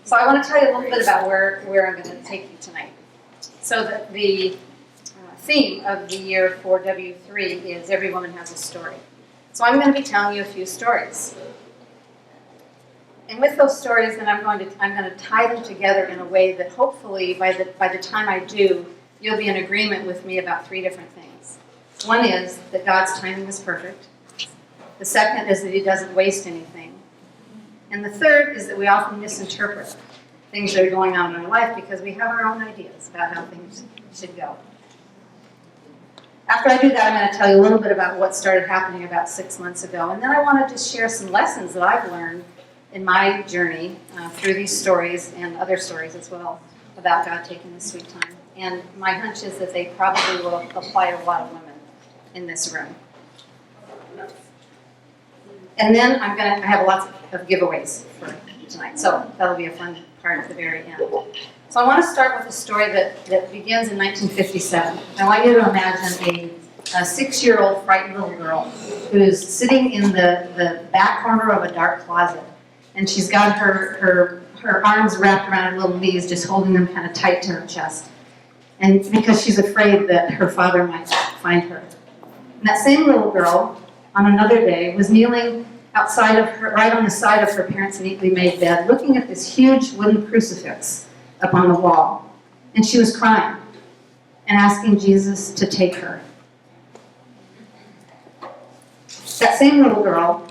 So I want to tell you a little bit about where I'm going to take you tonight. So the theme of the year for W3 is Every Woman Has a Story. So I'm going to be telling you a few stories. And with those stories, then I'm going to tie them together in a way that hopefully by the time I do, you'll be in agreement with me about three different things. One is that God's timing is perfect. The second is that He doesn't waste anything. And the third is that we often misinterpret things that are going on in our life because we have our own ideas about how things should go. After I do that, I'm going to tell you a little bit about what started happening about 6 months ago. And then I want to just share some lessons that I've learned in my journey through these stories and other stories as well about God taking this sweet time. And my hunch is that they probably will apply to a lot of women in this room. And then I have lots of giveaways for tonight, so that'll be a fun part at the very end. So I want to start with a story that begins in 1957. I want you to imagine a 6-year-old frightened little girl who's sitting in the back corner of a dark closet. And she's got her arms wrapped around her little knees, just holding them kind of tight to her chest. And because she's afraid that her father might find her. And that same little girl, on another day, was kneeling outside of her, right on the side of her parents' neatly made bed, looking at this huge wooden crucifix up on the wall. And she was crying and asking Jesus to take her. That same little girl,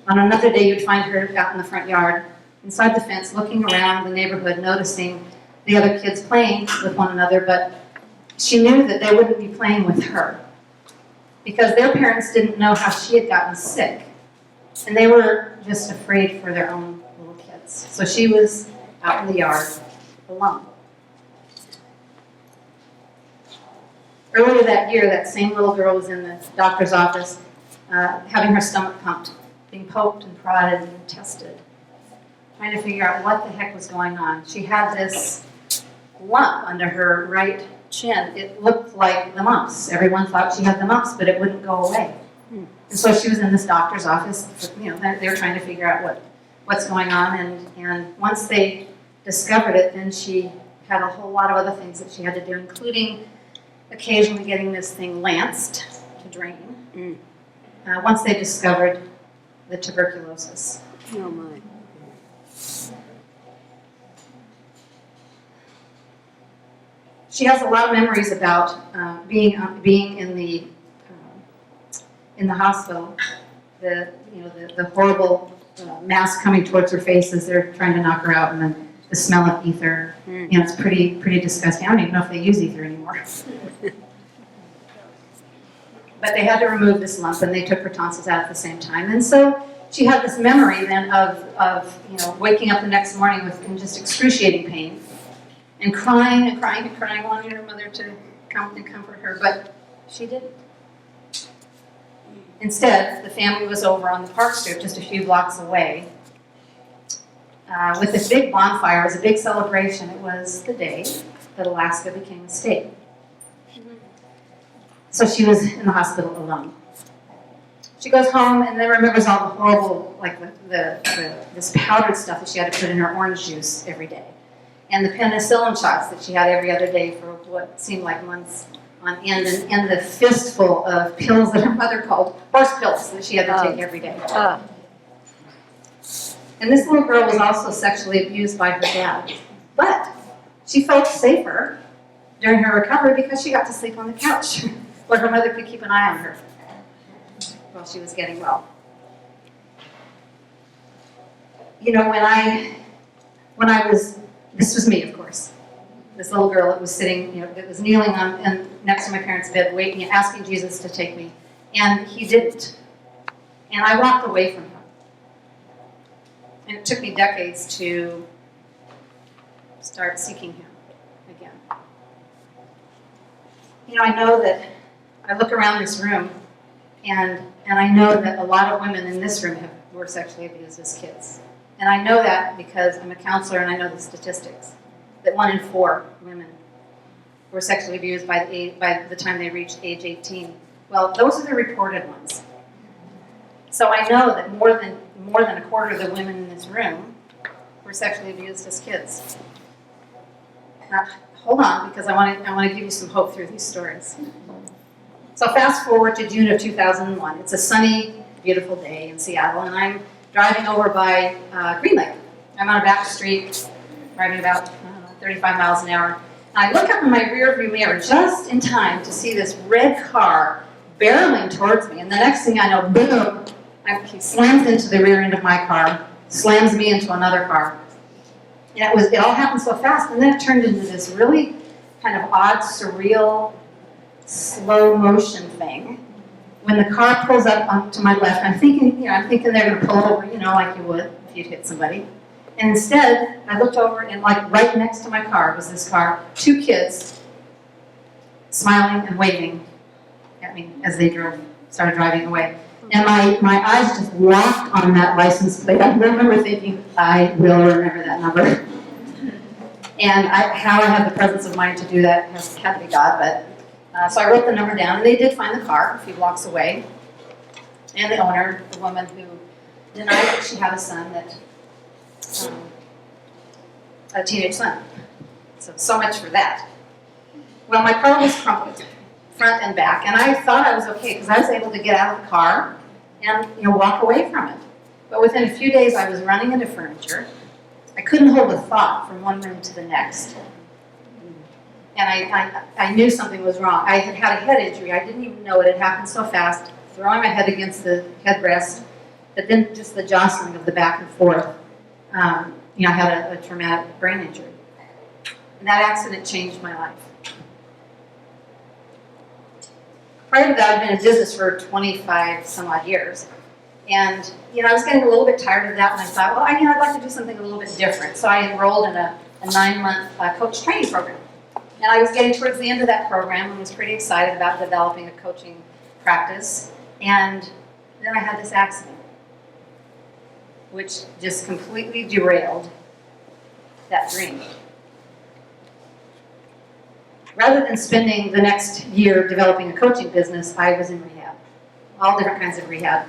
on another day, you'd find her out in the front yard, inside the fence, looking around the neighborhood, noticing the other kids playing with one another, but she knew that they wouldn't be playing with her because their parents didn't know how she had gotten sick, and they were just afraid for their own little kids. So she was out in the yard alone. Earlier that year, that same little girl was in the doctor's office having her stomach pumped, being poked and prodded and tested, trying to figure out what the heck was going on. She had this lump under her right chin. It looked like the mumps. Everyone thought she had the mumps, but it wouldn't go away. And so she was in this doctor's office. You know, they were trying to figure out what's going on. And once they discovered it, then she had a whole lot of other things that she had to do, including occasionally getting this thing lanced to drain. Once they discovered the tuberculosis. Oh my. She has a lot of memories about being in the hospital. The horrible mask coming towards her face as they're trying to knock her out, and then the smell of ether. You know, it's pretty disgusting. I don't even know if they use ether anymore. But they had to remove this lump, and they took her tonsils out at the same time. And so she had this memory then of waking up the next morning in just excruciating pain, and crying and crying and crying, wanting her mother to come and comfort her, but she didn't. Instead, the family was over on the park strip just a few blocks away with this big bonfire. It was a big celebration. It was the day that Alaska became a state. So she was in the hospital alone. She goes home and then remembers all the horrible, like this powdered stuff that she had to put in her orange juice every day, and the penicillin shots that she had every other day for what seemed like months on end, and the fistful of pills that her mother called horse pills that she had to take every day. And this little girl was also sexually abused by her dad, but she felt safer during her recovery because she got to sleep on the couch where her mother could keep an eye on her while she was getting well. You know, when I was, this was me, of course, this little girl that was sitting, that was kneeling on and next to my parents' bed, waiting, asking Jesus to take me, and He didn't, and I walked away from Him. And it took me decades to start seeking Him again. I know that I look around this room, and I know that a lot of women in this room were sexually abused as kids. And I know that because I'm a counselor and I know the statistics, that 1 in 4 women were sexually abused by the time they reached age 18. Well, those are the reported ones. So I know that more than a quarter of the women in this room were sexually abused as kids. Now, hold on, because I want to give you some hope through these stories. So fast forward to June of 2001. It's a sunny, beautiful day in Seattle, and I'm driving over by Green Lake. I'm on a back street, driving about 35 miles an hour. And I look up in my rearview mirror just in time to see this red car barreling towards me, and the next thing I know, boom, he slams into the rear end of my car, slams me into another car. And it all happened so fast, and then it turned into this really kind of odd, surreal, slow motion thing. When the car pulls up to my left, I'm thinking they're going to pull over, like you would if you'd hit somebody. And instead, I looked over, and like right next to my car was this car, 2 kids smiling and waving at me as they started driving away. And my eyes just locked on that license plate. I remember thinking, I will remember that number. And how I had the presence of mind to do that had to be God, but so I wrote the number down, and they did find the car a few blocks away. And the owner, the woman who denied that she had a son, a teenage son. So much for that. Well, my car was crumpled, front and back, and I thought I was okay because I was able to get out of the car and walk away from it. But within a few days, I was running into furniture. I couldn't hold a thought from one room to the next. And I knew something was wrong. I had a head injury. I didn't even know it had happened so fast, throwing my head against the headrest, but then just the jostling of the back and forth. I had a traumatic brain injury. And that accident changed my life. Prior to that, I'd been in business for 25 some odd years. And, I was getting a little bit tired of that, and I thought, well, I'd like to do something a little bit different. So I enrolled in a 9-month coach training program. And I was getting towards the end of that program and was pretty excited about developing a coaching practice. And then I had this accident, which just completely derailed that dream. Rather than spending the next year developing a coaching business, I was in rehab. All different kinds of rehab,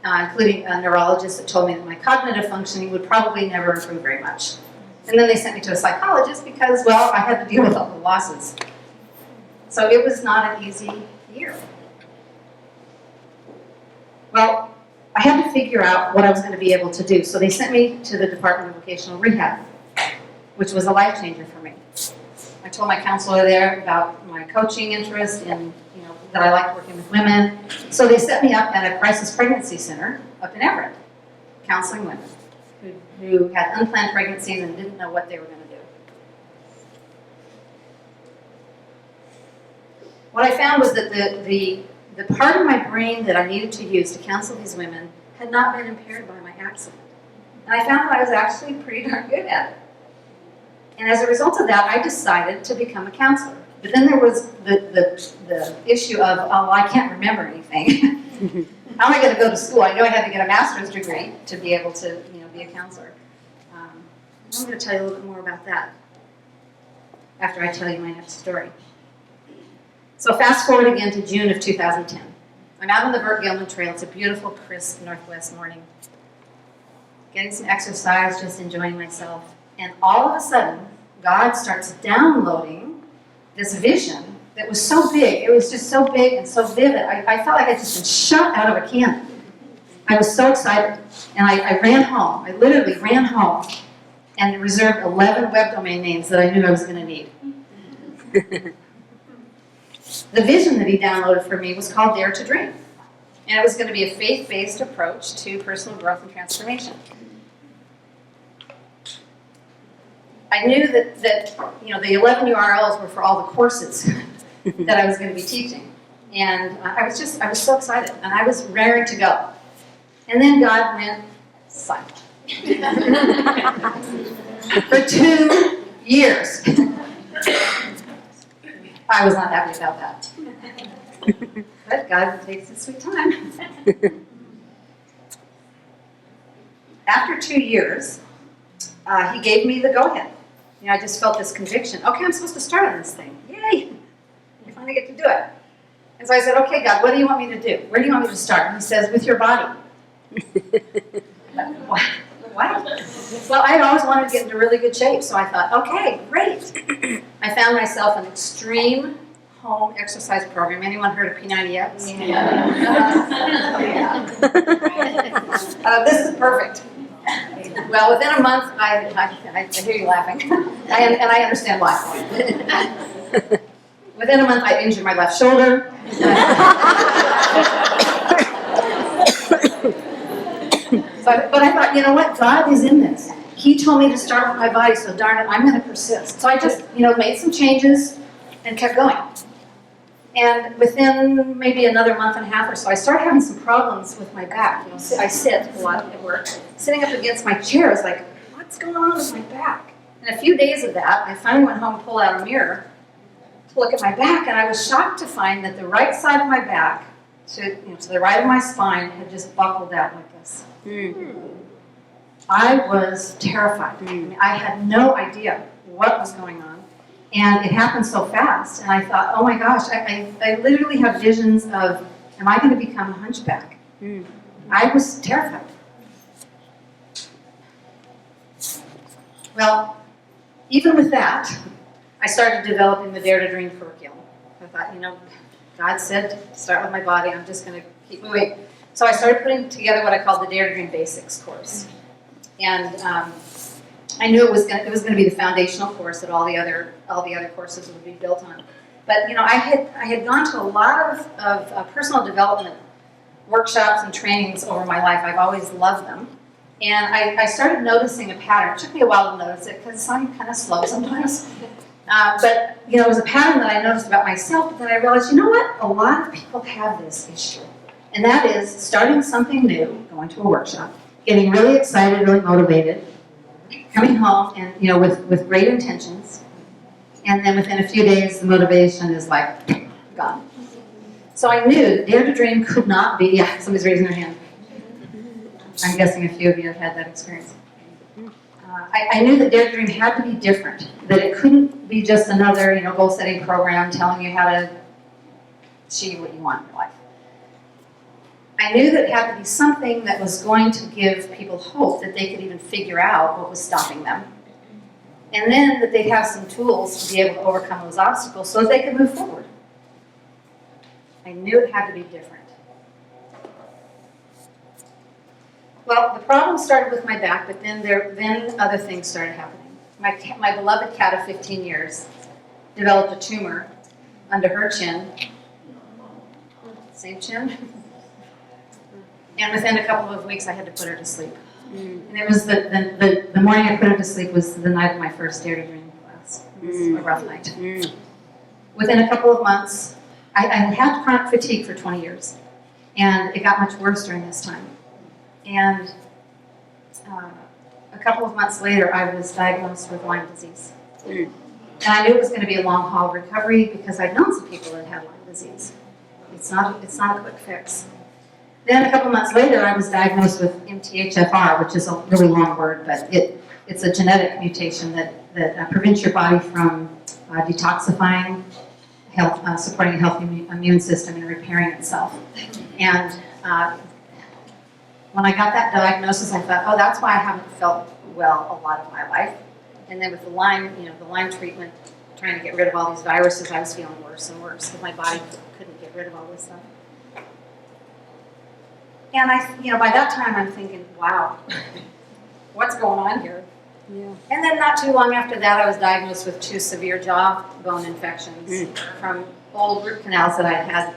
including a neurologist that told me that my cognitive functioning would probably never improve very much. And then they sent me to a psychologist because, well, I had to deal with all the losses. So it was not an easy year. Well, I had to figure out what I was going to be able to do. So they sent me to the Department of Vocational Rehab, which was a life changer for me. I told my counselor there about my coaching interest and that I liked working with women. So they set me up at a crisis pregnancy center up in Everett, counseling women who had unplanned pregnancies and didn't know what they were going to do. What I found was that the part of my brain that I needed to use to counsel these women had not been impaired by my accident. And I found that I was actually pretty darn good at it. And as a result of that, I decided to become a counselor. But then there was the issue of, oh, I can't remember anything. How am I going to go to school? I know I had to get a master's degree to be able to be a counselor. I'm going to tell you a little bit more about that after I tell you my next story. So fast forward again to June of 2010. I'm out on the Burt Gilman Trail. It's a beautiful, crisp northwest morning. Getting some exercise, just enjoying myself. And all of a sudden, God starts downloading this vision that was so big. It was just so big and so vivid. I felt like I'd just been shot out of a cannon. I was so excited. And I ran home. I literally ran home and reserved 11 web domain names that I knew I was going to need. The vision that he downloaded for me was called Dare to Dream. And it was going to be a faith-based approach to personal growth and transformation. I knew that the 11 URLs were for all the courses that I was going to be teaching. And I was so excited, and I was raring to go. And then God went silent. For 2 years. I was not happy about that. But God takes his sweet time. After 2 years, he gave me the go-ahead. I just felt this conviction. Okay, I'm supposed to start on this thing. Yay! I finally get to do it. And so I said, okay, God, what do you want me to do? Where do you want me to start? And he says, with your body. What? Well, I had always wanted to get into really good shape, so I thought, okay, great. I found myself an extreme home exercise program. Anyone heard of P90X? This is perfect. Well, within a month, I hear you laughing, and I understand why. Within a month, I injured my left shoulder. But I thought, you know what? God is in this. He told me to start with my body, so darn it, I'm going to persist. So I just, made some changes and kept going. And within maybe another month and a half or so, I started having some problems with my back. I sit a lot at work. Sitting up against my chair is like, what's going on with my back? And a few days of that, I finally went home and pulled out a mirror to look at my back, and I was shocked to find that the right side of my back, to the right of my spine, had just buckled out like this. I was terrified. I had no idea what was going on. And it happened so fast, and I thought, oh my gosh, I literally have visions of, am I going to become a hunchback? I was terrified. Well, even with that, I started developing the Dare to Dream curriculum. I thought, God said, start with my body, I'm just going to keep moving. So I started putting together what I called the Dare to Dream Basics course. And I knew it was going to be the foundational course that all the other courses would be built on. But I had gone to a lot of personal development workshops and trainings over my life. I've always loved them, and I started noticing a pattern. It took me a while to notice it because I'm kind of slow sometimes. But it was a pattern that I noticed about myself. But then I realized, you know what? A lot of people have this issue, and that is starting something new, going to a workshop, getting really excited, really motivated, coming home and with great intentions, and then within a few days the motivation is like gone. So I knew that Dare to Dream could not be. Yeah, somebody's raising their hand. I'm guessing a few of you have had that experience. I knew that Dare to Dream had to be different. That it couldn't be just another goal setting program telling you how to achieve what you want in your life. I knew that it had to be something that was going to give people hope that they could even figure out what was stopping them. And then that they'd have some tools to be able to overcome those obstacles so that they could move forward. I knew it had to be different. Well, the problem started with my back, but then other things started happening. My beloved cat of 15 years developed a tumor under her chin. Same chin. And within a couple of weeks, I had to put her to sleep. And it was the morning I put her to sleep was the night of my first Dare to Dream class. It was a rough night. Within a couple of months, I had chronic fatigue for 20 years. And it got much worse during this time. And a couple of months later, I was diagnosed with Lyme disease. And I knew it was going to be a long haul recovery because I'd known some people that had Lyme disease. It's not a quick fix. Then a couple months later, I was diagnosed with MTHFR, which is a really long word, but it's a genetic mutation that prevents your body from detoxifying, supporting a healthy immune system and repairing itself. And when I got that diagnosis, I thought, oh, that's why I haven't felt well a lot of my life. And then with the Lyme treatment, trying to get rid of all these viruses, I was feeling worse and worse because my body couldn't get rid of all this stuff. And by that time, I'm thinking, wow, what's going on here? Yeah. And then not too long after that, I was diagnosed with 2 severe jaw bone infections from old root canals that I had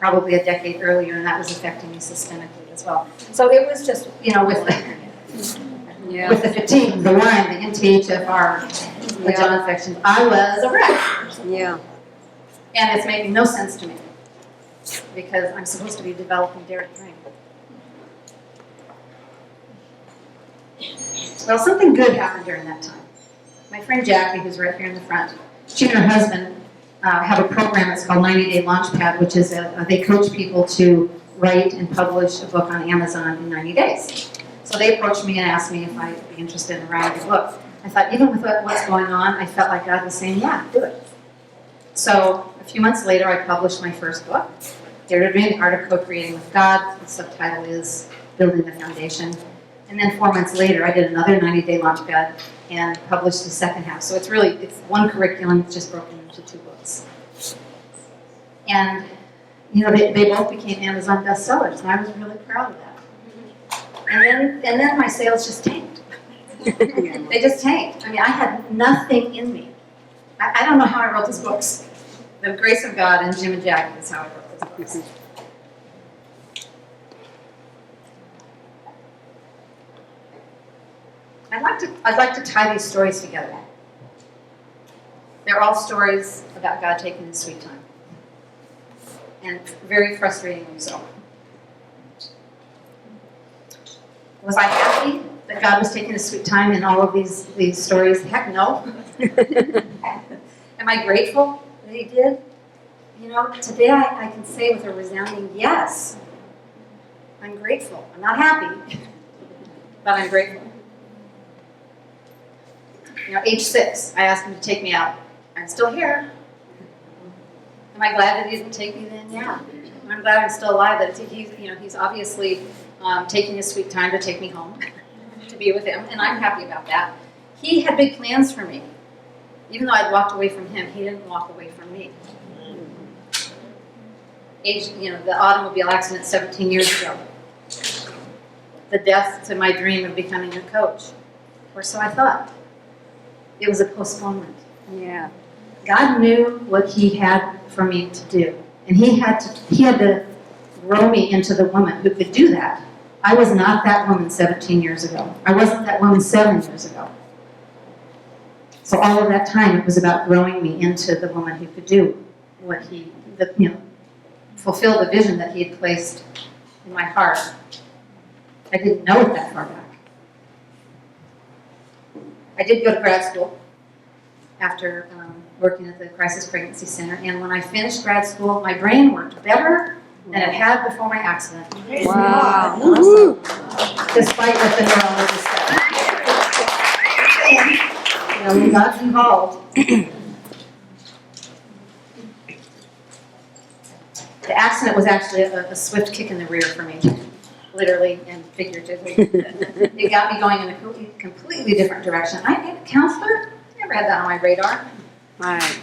probably a decade earlier, and that was affecting me systemically as well. So it was just, with the fatigue, the Lyme, the MTHFR, the jaw infections, I was a wreck. Yeah. And it's making no sense to me because I'm supposed to be developing Dare to Dream. Well, something good happened during that time. My friend Jackie, who's right here in the front, she and her husband have a program that's called 90-Day Launchpad, which is they coach people to write and publish a book on Amazon in 90 days. So they approached me and asked me if I'd be interested in writing a book. I thought, even with what's going on, I felt like God was saying, yeah, do it. So a few months later, I published my first book, Dare to Dream, The Art of Co-Creating with God. The subtitle is Building the Foundation. And then 4 months later, I did another 90-day launchpad and published the second half. So it's one curriculum, it's just broken into 2 books. And, they both became Amazon bestsellers, and I was really proud of that. And then my sales just tanked. They just tanked. I mean, I had nothing in me. I don't know how I wrote these books. The grace of God and Jim and Jackie is how I wrote those books. I'd like to tie these stories together. They're all stories about God taking His sweet time, and very frustratingly so. Was I happy that God was taking His sweet time in all of these stories? Heck no. Am I grateful that He did? Today I can say with a resounding yes. I'm grateful. I'm not happy, but I'm grateful. Age 6, I asked Him to take me out. I'm still here. Am I glad that He didn't take me then? Yeah. I'm glad I'm still alive. That He's obviously taking His sweet time to take me home, to be with Him, and I'm happy about that. He had big plans for me. Even though I'd walked away from Him, He didn't walk away from me. The automobile accident 17 years ago. The death to my dream of becoming a coach. Or so I thought. It was a postponement. Yeah. God knew what He had for me to do. And He had to grow me into the woman who could do that. I was not that woman 17 years ago. I wasn't that woman 7 years ago. So all of that time, it was about growing me into the woman who could do what fulfill the vision that He had placed in my heart. I didn't know it that far back. I did go to grad school after working at the Crisis Pregnancy Center, and when I finished grad school, my brain worked better than it had before my accident. Wow. Awesome. Despite what the neurologist said. We got involved. The accident was actually a swift kick in the rear for me, literally and figuratively. It got me going in a completely different direction. I need a counselor? Never had that on my radar. Right.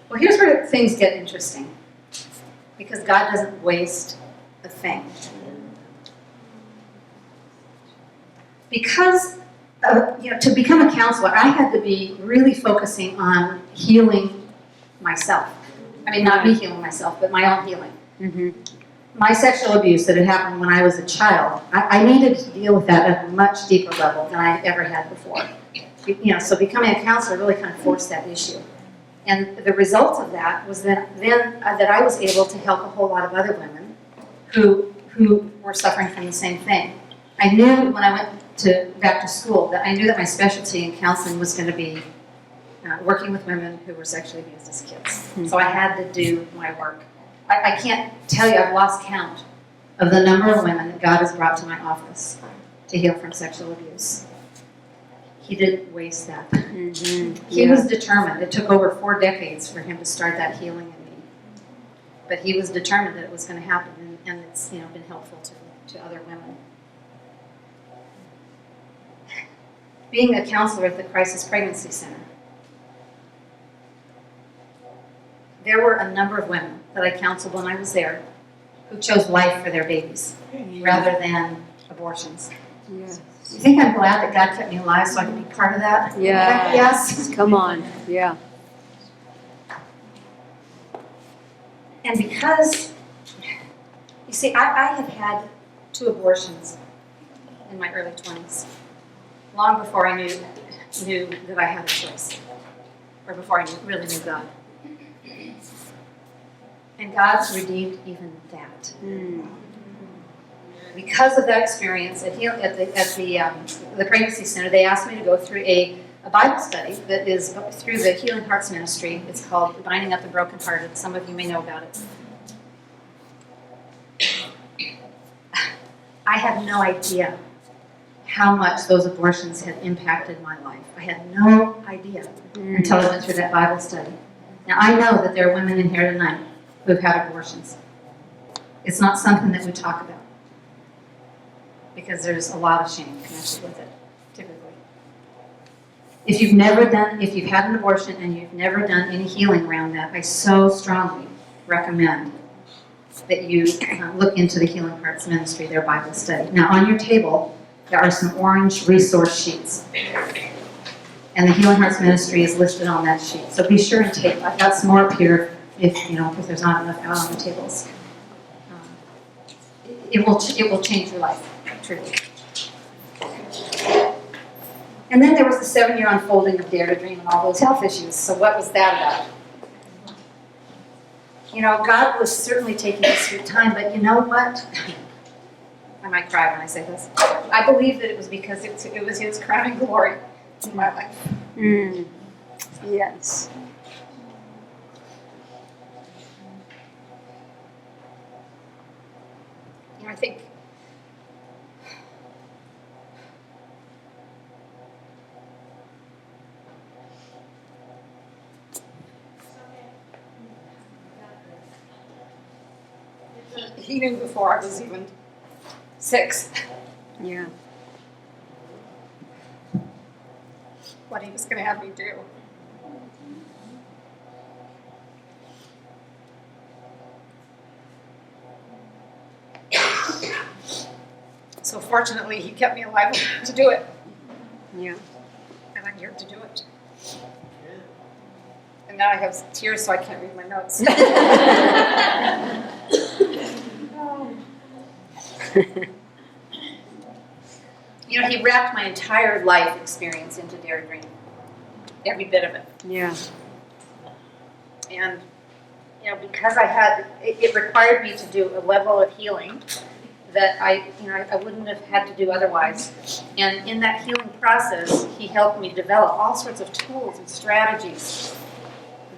Well, here's where things get interesting. Because God doesn't waste a thing. Because, to become a counselor, I had to be really focusing on healing myself. I mean, not me healing myself, but my own healing. Mm-hmm. My sexual abuse that had happened when I was a child, I needed to deal with that at a much deeper level than I ever had before. So becoming a counselor really kind of forced that issue. And the result of that was that I was able to help a whole lot of other women who were suffering from the same thing. I knew when I went back to school that I knew that my specialty in counseling was going to be working with women who were sexually abused as kids. Mm-hmm. So I had to do my work. I can't tell you, I've lost count of the number of women that God has brought to my office to heal from sexual abuse. He didn't waste that. Mm-hmm. He was determined. It took over 4 decades for Him to start that healing in me. But He was determined that it was going to happen, and it's been helpful to other women. Being a counselor at the Crisis Pregnancy Center, there were a number of women that I counseled when I was there who chose life for their babies rather than abortions. Yeah. You think I'm glad that God kept me alive so I could be part of that? Yeah. Heck yes. Come on. Yeah. And because, you see, I have had 2 abortions in my early 20s, long before I knew that I had a choice, or before I really knew God. And God's redeemed even that. Mm. Because of that experience at the pregnancy center, they asked me to go through a Bible study that is through the Healing Hearts Ministry. It's called Binding Up the Brokenhearted. Some of you may know about it. I had no idea how much those abortions had impacted my life. I had no idea until I went through that Bible study. Now, I know that there are women in here tonight who have had abortions. It's not something that we talk about. because there's a lot of shame connected with it, typically. If you've had an abortion and you've never done any healing around that, I so strongly recommend that you look into the Healing Hearts Ministry, their Bible study. Now, on your table, there are some orange resource sheets. And the Healing Hearts Ministry is listed on that sheet. So be sure and take, I've got some more up here if there's not enough out on the tables. It will change your life, truly. And then there was the 7-year unfolding of Dare to Dream and all those health issues. So what was that about? God was certainly taking his sweet time, but you know what? I might cry when I say this. I believe that it was because it was his crowning glory in my life. Yes. I think he knew before I was even 6. Yeah. What he was going to have me do. So fortunately, he kept me alive to do it. Yeah. And I'm here to do it. And now I have tears, so I can't read my notes. He wrapped my entire life experience into Dare to Dream. Every bit of it. Yeah. And, because it required me to do a level of healing that I wouldn't have had to do otherwise. And in that healing process, he helped me develop all sorts of tools and strategies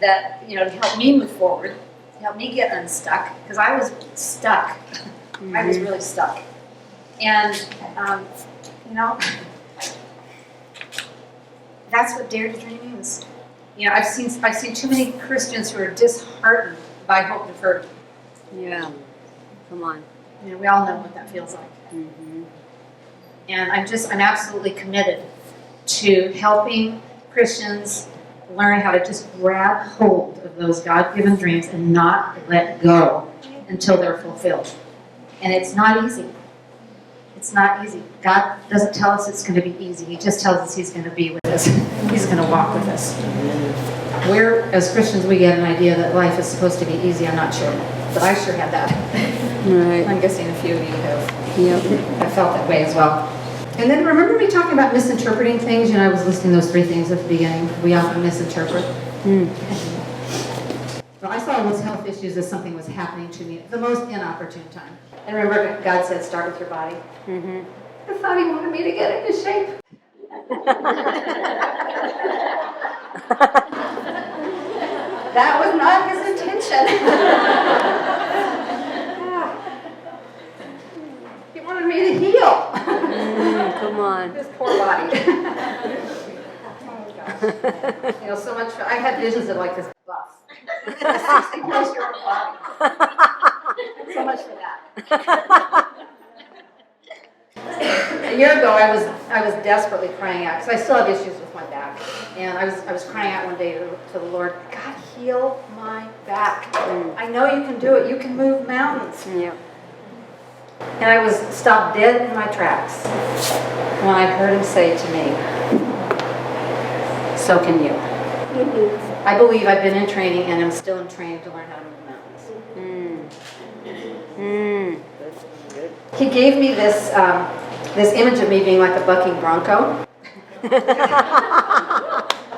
that, to help me move forward, to help me get unstuck, because I was stuck. I was really stuck. And, that's what Dare to Dream is. I've seen too many Christians who are disheartened by hope deferred. Yeah. Come on. We all know what that feels like. Mm-hmm. And I'm absolutely committed to helping Christians learn how to just grab hold of those God-given dreams and not let go until they're fulfilled. And it's not easy. It's not easy. God doesn't tell us it's going to be easy. He just tells us he's going to be with us. He's going to walk with us. As Christians, we get an idea that life is supposed to be easy. I'm not sure. But I sure had that. Right. I'm guessing a few of you have. Yep. I felt that way as well. And then remember me talking about misinterpreting things? I was listing those 3 things at the beginning. We often misinterpret. Well, I saw those health issues as something was happening to me at the most inopportune time. And remember, God said, start with your body. Mm-hmm. I thought he wanted me to get into shape. That was not his intention. He wanted me to heal. Come on. This poor body. Oh, gosh. So much. I had visions of like this buff. 60-plus-year-old body. So much for that. A year ago, I was desperately crying out because I still have issues with my back, and I was crying out one day to the Lord, God, heal my back. I know you can do it. You can move mountains. Yeah. And I was stopped dead in my tracks when I heard him say to me, so can you. I believe I've been in training and I'm still in training to learn how to move mountains. He gave me this image of me being like a bucking bronco. In fact,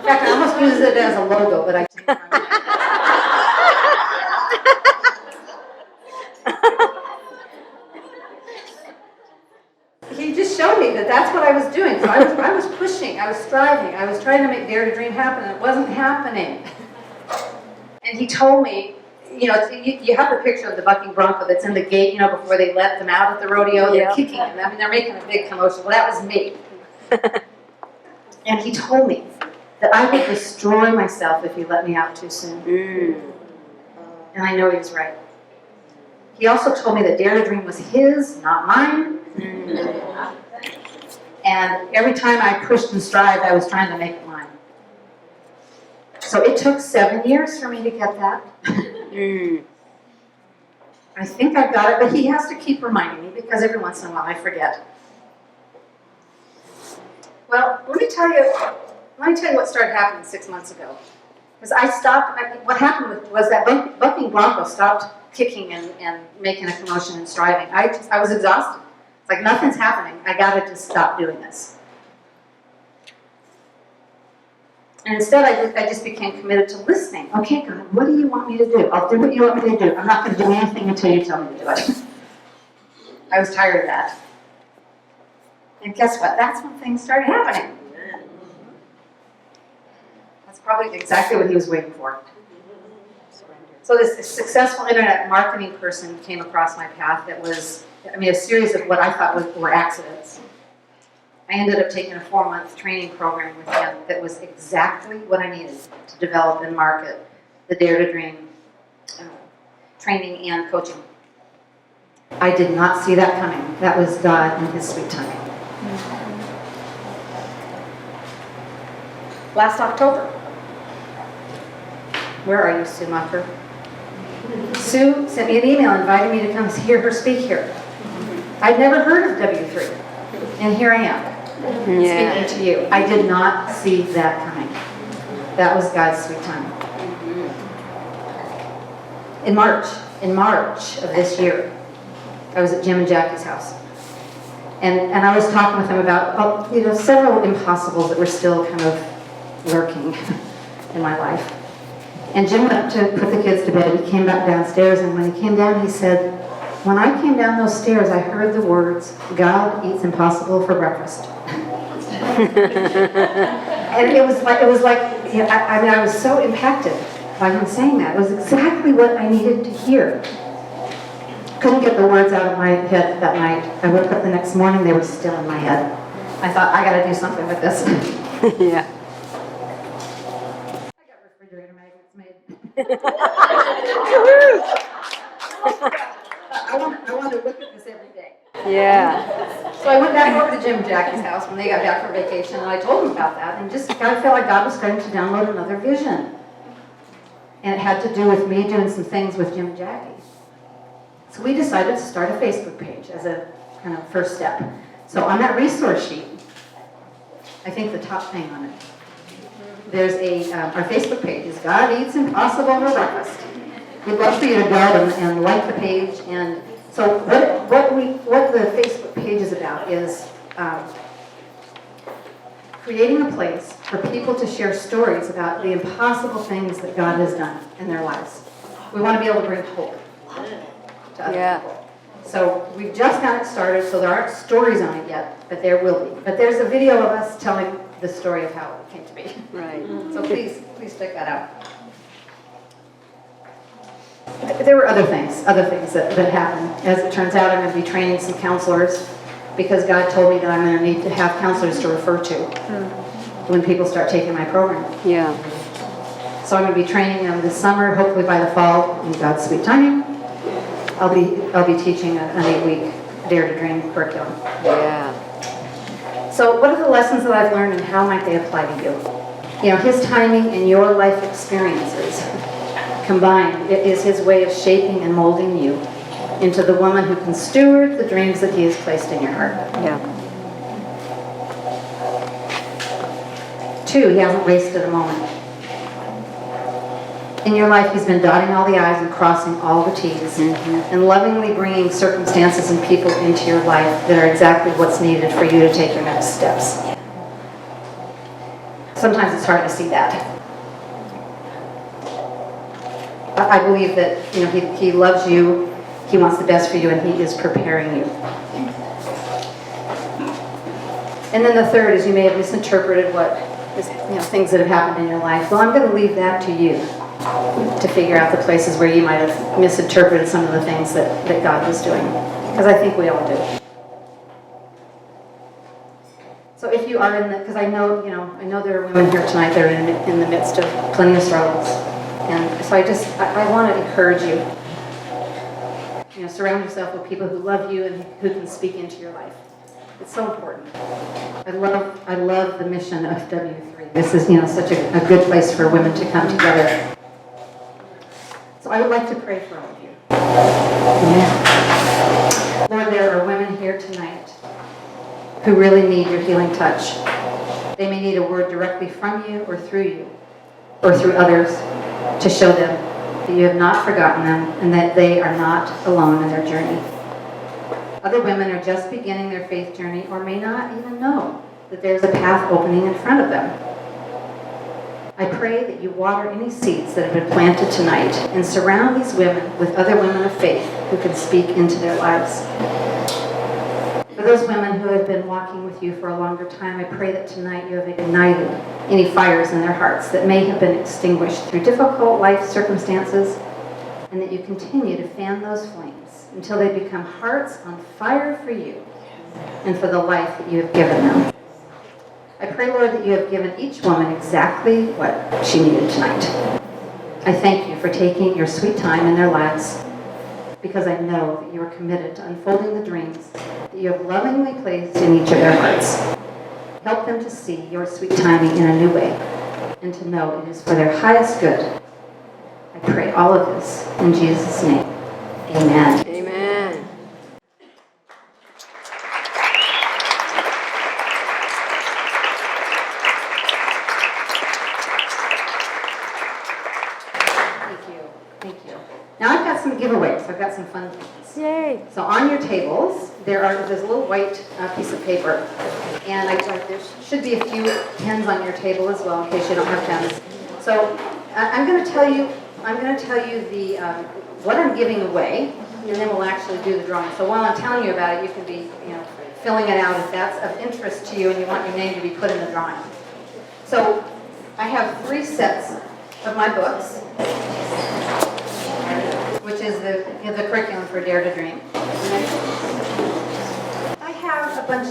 I almost used it as a logo, but I didn't. He just showed me that that's what I was doing. So I was pushing, I was striving, I was trying to make Dare to Dream happen, and it wasn't happening. And he told me, you have the picture of the bucking bronco that's in the gate, before they let them out at the rodeo, they're kicking him. I mean, they're making a big commotion. Well, that was me. And he told me that I would destroy myself if he let me out too soon. And I know he was right. He also told me that Dare to Dream was his, not mine. And every time I pushed and strived, I was trying to make it mine. So it took 7 years for me to get that. I think I've got it, but he has to keep reminding me because every once in a while I forget. Well, let me tell you what started happening 6 months ago. Because what happened was that bucking bronco stopped kicking and making a commotion and striving. I was exhausted. It's like nothing's happening. I gotta just stop doing this. And instead, I just became committed to listening. Okay, God, what do you want me to do? I'll do what you want me to do. I'm not going to do anything until you tell me to do it. I was tired of that. And guess what? That's when things started happening. That's probably exactly what he was waiting for. So this successful internet marketing person came across my path that was, a series of what I thought were accidents. I ended up taking a 4-month training program with him that was exactly what I needed to develop and market the Dare to Dream training and coaching. I did not see that coming. That was God and His sweet timing. Last October. Where are you, Sue Mucker? Sue sent me an email inviting me to come hear her speak here. I'd never heard of W3, and here I am. Speaking to you. I did not see that coming. That was God's sweet time. In March of this year, I was at Jim and Jackie's house. And I was talking with them about several impossibles that were still kind of lurking in my life. And Jim went to put the kids to bed. He came back downstairs, and when he came down, he said, "When I came down those stairs, I heard the words, 'God eats impossible for breakfast.'" And it was like I was so impacted by him saying that. It was exactly what I needed to hear. Couldn't get the words out of my head that night. I woke up the next morning, they were still in my head. I thought, I gotta do something with this. Yeah. I got refrigerator magnets made. I want to look at this every day. Yeah. So I went back over to Jim and Jackie's house when they got back from vacation, and I told them about that, and just kind of felt like God was starting to download another vision. And it had to do with me doing some things with Jim and Jackie. So we decided to start a Facebook page as a kind of first step. So on that resource sheet, I think the top thing on it, there's our Facebook page is God Eats Impossible for Breakfast. We'd love for you to go and like the page. And so what the Facebook page is about is creating a place for people to share stories about the impossible things that God has done in their lives. We want to be able to bring hope to other people. So we've just got it started, so there aren't stories on it yet, but there will be. But there's a video of us telling the story of how it came to be. Right. So please check that out. There were other things that happened. As it turns out, I'm going to be training some counselors because God told me that I'm going to need to have counselors to refer to when people start taking my program. Yeah. So I'm going to be training them this summer, hopefully by the fall, in God's sweet timing. I'll be teaching an 8-week Dare to Dream curriculum. Yeah. So what are the lessons that I've learned and how might they apply to you? His timing and your life experiences combined, it is His way of shaping and molding you into the woman who can steward the dreams that He has placed in your heart. Yeah. 2, He hasn't wasted a moment. In your life, He's been dotting all the I's and crossing all the T's, and lovingly bringing circumstances and people into your life that are exactly what's needed for you to take your next steps. Sometimes it's hard to see that. I believe that He loves you, He wants the best for you, and He is preparing you. And then the 3rd is you may have misinterpreted things that have happened in your life. Well, I'm going to leave that to you to figure out the places where you might have misinterpreted some of the things that God was doing, because I think we all do. So if you are because I know there are women here tonight that are in the midst of plenty of struggles, and so I want to encourage you. Surround yourself with people who love you and who can speak into your life. It's so important. I love the mission of W3. This is, such a good place for women to come together. So I would like to pray for all of you. Yeah. Lord, there are women here tonight who really need your healing touch. They may need a word directly from you or through others to show them that you have not forgotten them and that they are not alone in their journey. Other women are just beginning their faith journey or may not even know that there's a path opening in front of them. I pray that you water any seeds that have been planted tonight and surround these women with other women of faith who can speak into their lives. For those women who have been walking with you for a longer time, I pray that tonight you have ignited any fires in their hearts that may have been extinguished through difficult life circumstances, and that you continue to fan those flames until they become hearts on fire for you and for the life that you have given them. I pray, Lord, that you have given each woman exactly what she needed tonight. I thank you for taking your sweet time in their lives, because I know that you are committed to unfolding the dreams that you have lovingly placed in each of their hearts. Help them to see your sweet timing in a new way and to know it is for their highest good. I pray all of this in Jesus' name. Amen. Amen. Thank you. Now I've got some giveaways. I've got some fun things. Yay. So on your tables, there's a little white piece of paper, and there should be a few pens on your table as well in case you don't have pens. So I'm going to tell you the what I'm giving away, and then we'll actually do the drawing. So while I'm telling you about it, you can be filling it out if that's of interest to you and you want your name to be put in the drawing. So I have 3 sets of my books, which is the curriculum for Dare to Dream.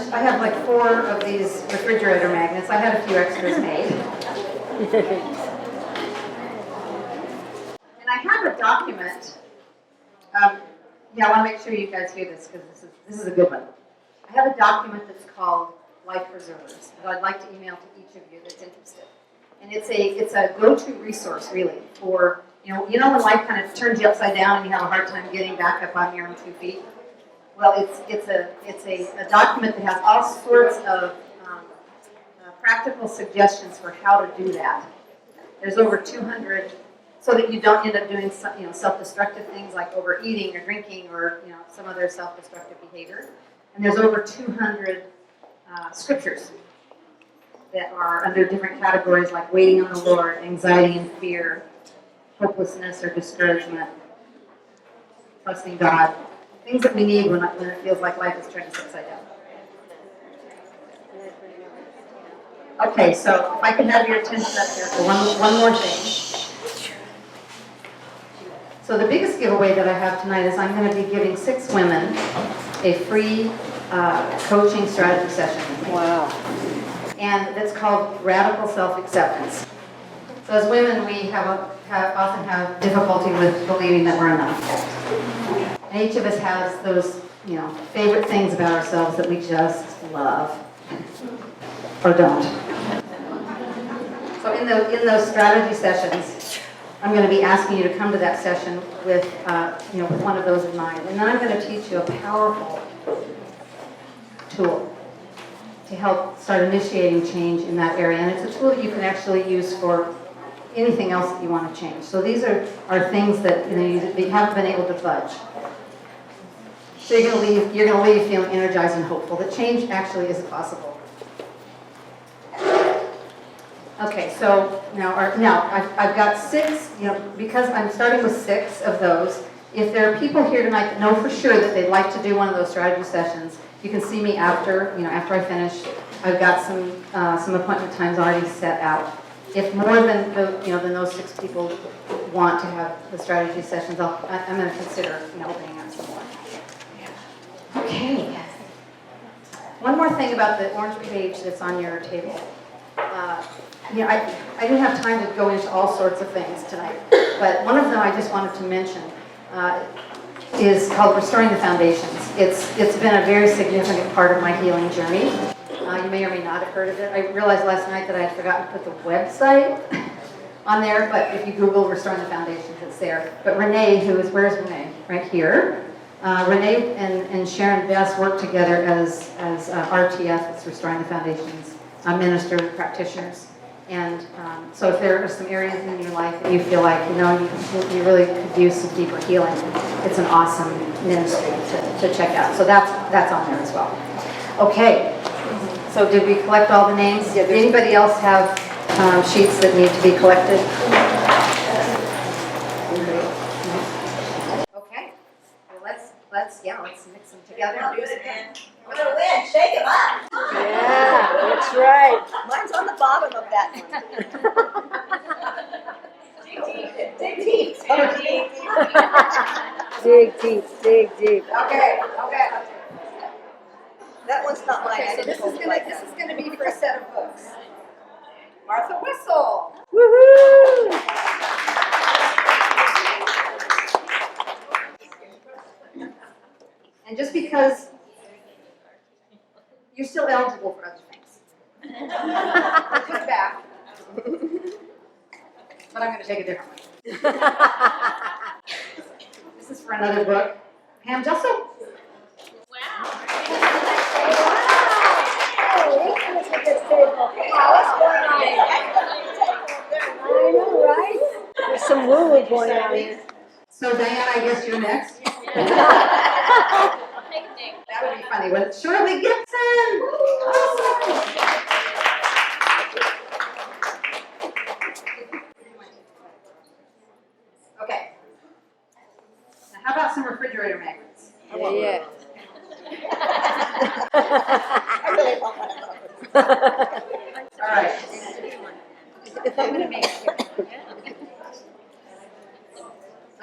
I have like 4 of these refrigerator magnets. I had a few extras made. And I have a document. I want to make sure you guys hear this because this is a good one. I have a document that's called Life Preservers that I'd like to email to each of you that's interested. And it's a go-to resource really for when life kind of turns you upside down and you have a hard time getting back up on your own 2 feet. Well, it's a document that has all sorts of practical suggestions for how to do that. There's over 200, so that you don't end up doing self-destructive things like overeating or drinking or some other self-destructive behavior. And there's over 200 scriptures that are under different categories like waiting on the Lord, anxiety and fear, hopelessness or discouragement, trusting God, things that we need when it feels like life is turning us upside down. Okay, so if I can have your attention up here for one more thing. So the biggest giveaway that I have tonight is I'm going to be giving 6 women a free coaching strategy session. Wow. And that's called Radical Self-Acceptance. So as women, we often have difficulty with believing that we're enough. And each of us has those, favorite things about ourselves that we just love, or don't. So in those strategy sessions, I'm going to be asking you to come to that session with one of those in mind, and then I'm going to teach you a powerful tool to help start initiating change in that area. And it's a tool that you can actually use for anything else that you want to change. So these are things that you haven't been able to budge. So you're going to leave feeling energized and hopeful that change actually is possible. Okay, so now I've got 6. Because I'm starting with 6 of those. If there are people here tonight that know for sure that they'd like to do one of those strategy sessions, you can see me after I finish. I've got some appointment times already set out. If more than those 6 people want to have the strategy sessions, I'm going to consider opening up some more. Okay. One more thing about the orange page that's on your table. I didn't have time to go into all sorts of things tonight, but one of them I just wanted to mention. is called Restoring the Foundations. It's been a very significant part of my healing journey. You may or may not have heard of it. I realized last night that I had forgotten to put the website on there, but if you Google Restoring the Foundations, it's there. But Renee, where's Renee? Right here. Renee and Sharon Bess work together as RTF, it's Restoring the Foundations, minister practitioners. And so if there are some areas in your life that you feel like, you really could use some deeper healing, it's an awesome ministry to check out. So that's on there as well. Okay, so did we collect all the names? Did anybody else have sheets that need to be collected? Okay, well let's mix them together and do some. We're gonna win. Shake him up. Yeah, that's right. Mine's on the bottom of that one. Dig deep. Dig deep, dig deep. Okay. That one's not mine. Okay, so this is gonna be for a set of books. Martha Whistle. Woohoo! And just because you're still eligible for other things. I'll put it back. But I'm going to take a different one. This is for another book. Pam Jusso. I know, right? There's some woo-woo going on here. So Diane, I guess you're next. That would be funny, wouldn't it? Shirley Gibson! Awesome! Okay. Now how about some refrigerator magnets? Yeah. I really want one of those. All right. I'm going to make it.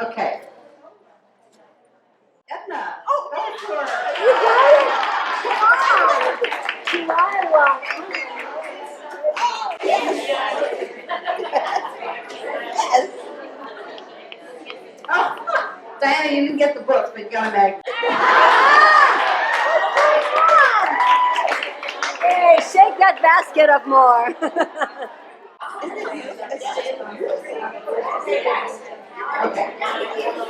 Okay. Edna. Oh, that's her. You got it! Wow! Yes. Oh, Diana, you didn't get the books, but you got a magnet. Hey, shake that basket up more. Okay.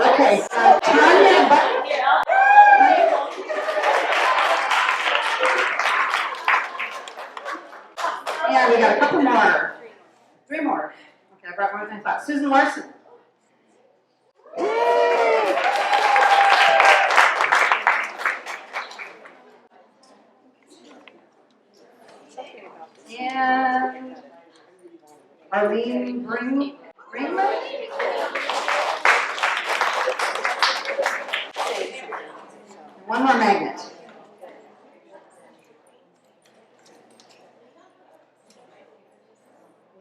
Okay. Tanya Button. Yeah, we got a couple more. 3 more. Okay, I brought more than I thought. Susan Larson. And Arlene Bringman. One more magnet.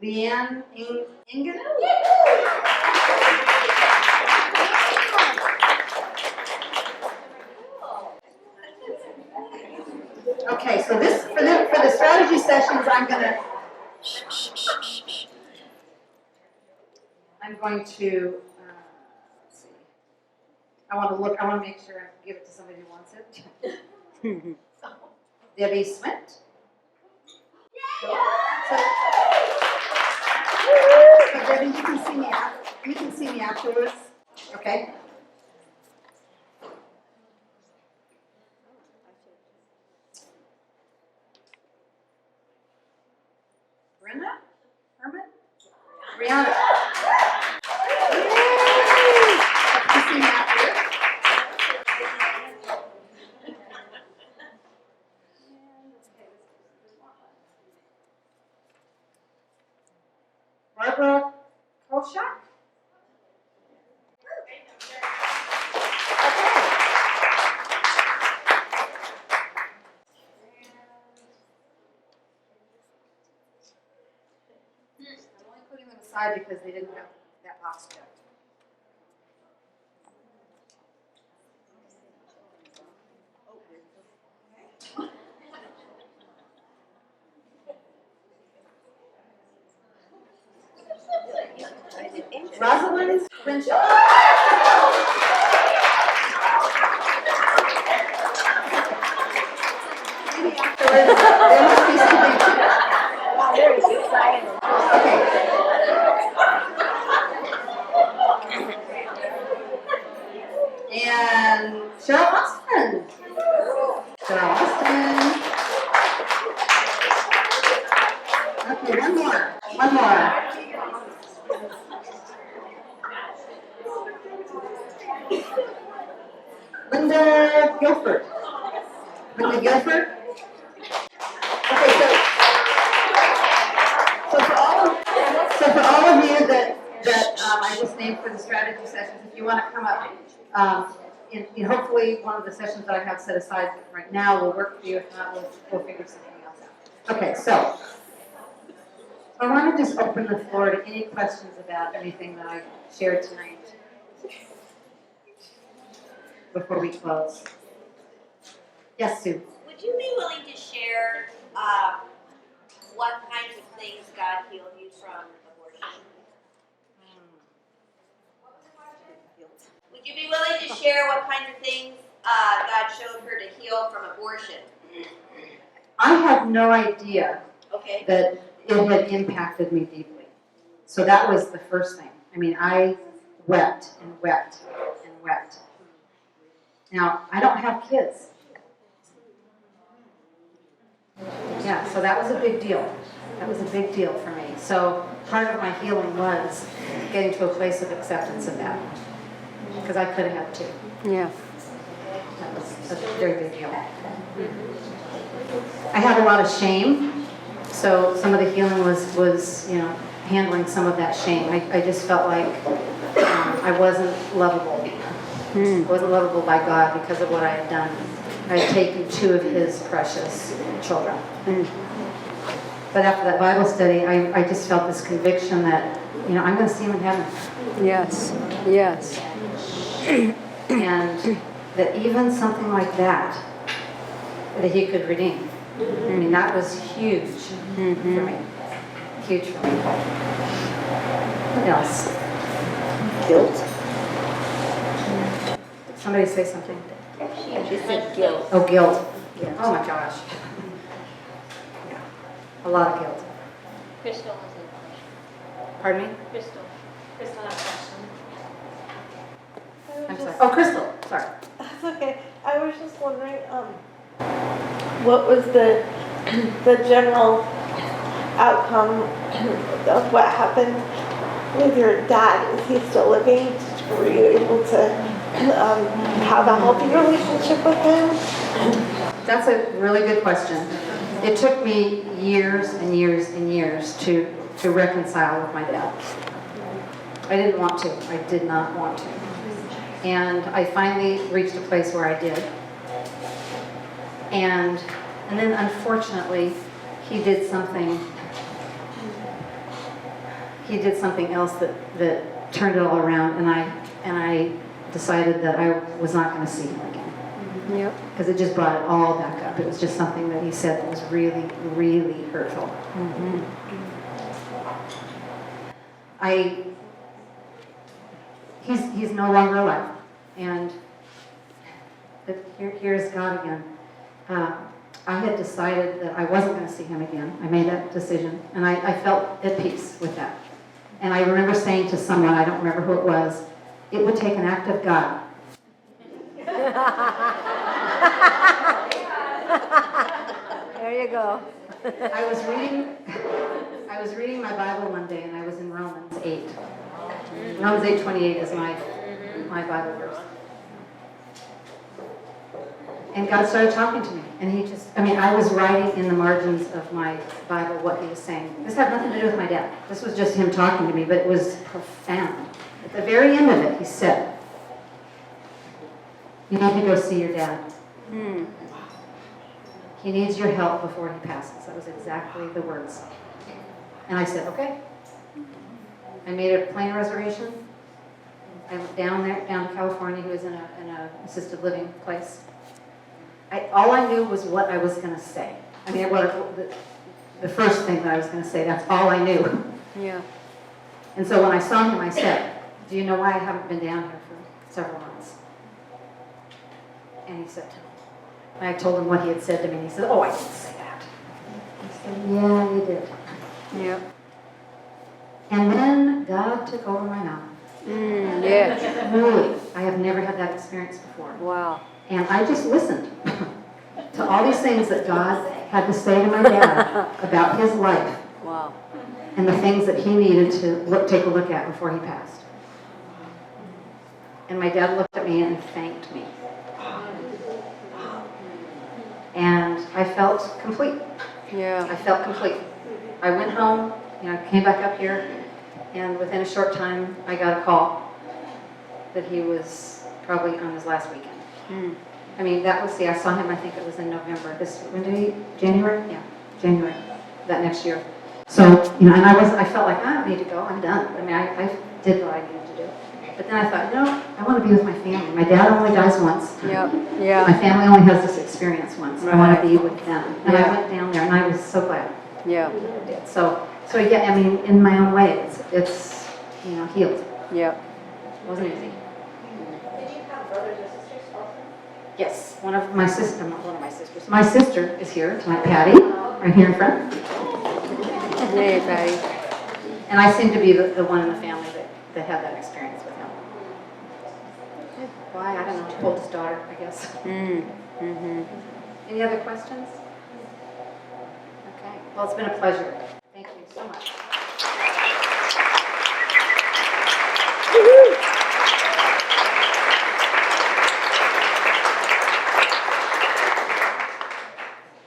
Leanne Ingen. Okay, so this for the strategy sessions, I'm going to let's see. I want to make sure I give it to somebody who wants it. Debbie Swint. So Debbie, you can see me afterwards. Okay. Brenda? Herman? Brianna? You see me afterwards? Barbara Kolchak? I'm only putting them aside because they didn't have that box checked. Rosalind Crenshaw. there must be something. Wow, very silent. Okay. And Cheryl Austin. Cheryl Austin. Okay, one more. One more. Linda Guilford. Linda Guilford. Okay, so for all of you that I just named for the strategy sessions, if you want to come up, hopefully one of the sessions that I have set aside right now will work for you. If not, we'll figure something else out. Okay, so I want to just open the floor to any questions about anything that I shared tonight before we close. Yes, Sue. Would you be willing to share what kinds of things God healed you from abortion? Would you be willing to share what kinds of things God showed her to heal from abortion? I had no idea Okay. that it had impacted me deeply. So that was the first thing. I mean, I wept and wept and wept. Now, I don't have kids. Yeah, so that was a big deal. That was a big deal for me. So part of my healing was getting to a place of acceptance of that. Because I could have had two. Yeah. That was a very big deal. I had a lot of shame. So some of the healing was handling some of that shame. I just felt like I wasn't lovable. I wasn't lovable by God because of what I had done. I had taken two of His precious children. But after that Bible study, I just felt this conviction that, I'm going to see Him in heaven. Yes. Yes. And that even something like that He could redeem. I mean, that was huge for me. Huge for me. What else? Guilt. Somebody say something. She said guilt. Oh, guilt. Oh my gosh. Yeah. A lot of guilt. Crystal has a Pardon me? Crystal. Crystal has a question. I'm sorry. Oh, Crystal. Sorry. That's okay. I was just wondering, what was the general outcome of what happened with your dad? Is he still living? Were you able to have a healthy relationship with him? That's a really good question. It took me years and years and years to reconcile with my dad. I didn't want to. I did not want to. And I finally reached a place where I did. And then unfortunately, he did something else that turned it all around, and I decided that I was not going to see him again. Yep. Because it just brought it all back up. It was just something that he said that was really, really hurtful. He's no longer alive. And here's God again. I had decided that I wasn't going to see him again. I made that decision, and I felt at peace with that. And I remember saying to someone, I don't remember who it was, it would take an act of God. There you go. I was reading my Bible one day, and I was in Romans 8. Romans 8:28 is my Bible verse. And God started talking to me, and I was writing in the margins of my Bible what He was saying. This had nothing to do with my dad. This was just Him talking to me, but it was profound. At the very end of it, He said, you need to go see your dad. He needs your help before he passes. That was exactly the words. And I said, okay. I made a plane reservation. I went down to California. He was in a assisted living place. All I knew was what I was going to say. I mean, the first thing that I was going to say, that's all I knew. Yeah. And so when I saw him, I said, do you know why I haven't been down here for several months? And he said, and I told him what he had said to me, and he said, oh, I didn't say that. said, yeah, you did. Yep. And then God took over my mouth. Yeah. Really, I have never had that experience before. Wow. And I just listened to all these things that God had to say to my dad about his life Wow. and the things that he needed to take a look at before he passed. And my dad looked at me and thanked me. And I felt complete. Yeah. I felt complete. I went home, came back up here, and within a short time, I got a call that he was probably on his last weekend. Mm. I mean, I saw him, I think it was in November. January? Yeah, January, that next year. So, and I felt like, I don't need to go, I'm done. I mean, I did what I needed to do. But then I thought, I want to be with my family. My dad only dies once. Yep. My Yeah. family only has this experience once. I want to be with them. And Yeah. I went down there, and I was so glad Yeah. I did. So yeah, I mean, in my own way, it's healed. Yep. It wasn't easy. Did you have brothers or sisters also? Yes, one of my sisters. My sister is here tonight, Patty, right here in front. Hey, Patty. And I seem to be the one in the family that had that experience with him. Why? I don't know. Oldest daughter, I guess. Mm-hmm. Any other questions? Okay. Well, it's been a pleasure.